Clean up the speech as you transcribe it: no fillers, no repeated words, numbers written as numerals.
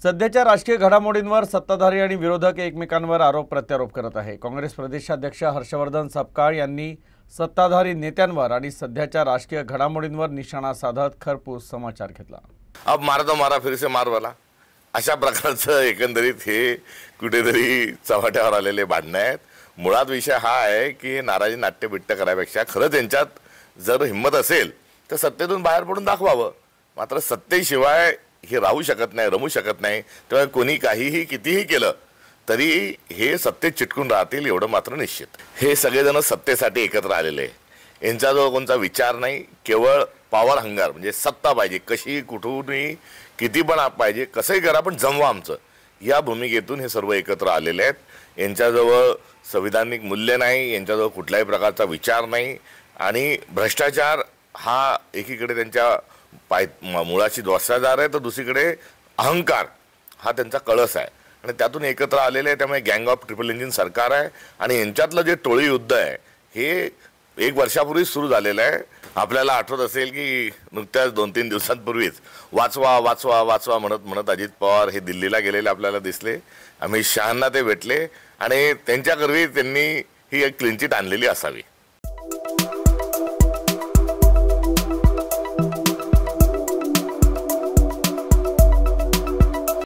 सध्याच्या राजकीय घडामोडींवर सत्ताधारी आणि विरोधक एकमेकांवर आरोप प्रत्यारोप करत आहे। काँग्रेस प्रदेशाध्यक्ष हर्षवर्धन सपकाळ यांनी सत्ताधारी नेत्यांवर आणि सध्याच्या राजकीय घडामोडींवर निशाणा साधत खरपूस समाचार घेतला। अब मारा तो मारा फिर से मार वाला अशा प्रकारचं एकंदरीत हे कुठेतरी चव्हाट्यावर आलेले भांडण आहेत। मुळात विषय हा आहे की नाराजी नाट्य बिट्ट करायपेक्षा खरं त्यांच्यात जर हिम्मत असेल तर सत्तेतून बाहेर पडून दाखवावं। मात्र सत्तेशिवाय हे राहू शकत नाही, रमू शकत नाही। तेव्हा कोणी काहीही कितीही केलं तरी हे सत्तेत चिटकून राहतील एवढं मात्र निश्चित। हे सगळेजण सत्तेसाठी एकत्र आलेले, यांच्याजवळ कोणता विचार नाही, केवळ पॉवर हंगर म्हणजे सत्ता पाहिजे, कशी कुठूनही किती पण पाहिजे, कसंही करा पण जमवा आमचं, या भूमिकेतून हे सर्व एकत्र आलेले आहेत। यांच्याजवळ संविधानिक मूल्य नाही, यांच्याजवळ कुठल्याही प्रकारचा विचार नाही आणि भ्रष्टाचार हा एकीकडे त्यांच्या मुळाशी ध्वस्तादार आहे तर दुसरीकडे अहंकार हा त्यांचा कळस आहे आणि त्यातून एकत्र आलेले आहे। त्यामुळे गँग ऑफ ट्रिपल इंजिन सरकार आहे आणि यांच्यातलं जे टोळी युद्ध आहे हे 1 वर्षापूर्वी सुरू झालेलं आहे। आपल्याला आठवत असेल की नुकत्याच 2-3 दिवसांपूर्वीच वाचवा वाचवा वाचवा म्हणत अजित पवार हे दिल्लीला गेलेले आपल्याला दिसले। अमित शहांना ते भेटले आणि त्यांच्याकरवी त्यांनी ही एक क्लीन चिट आणलेली असावी।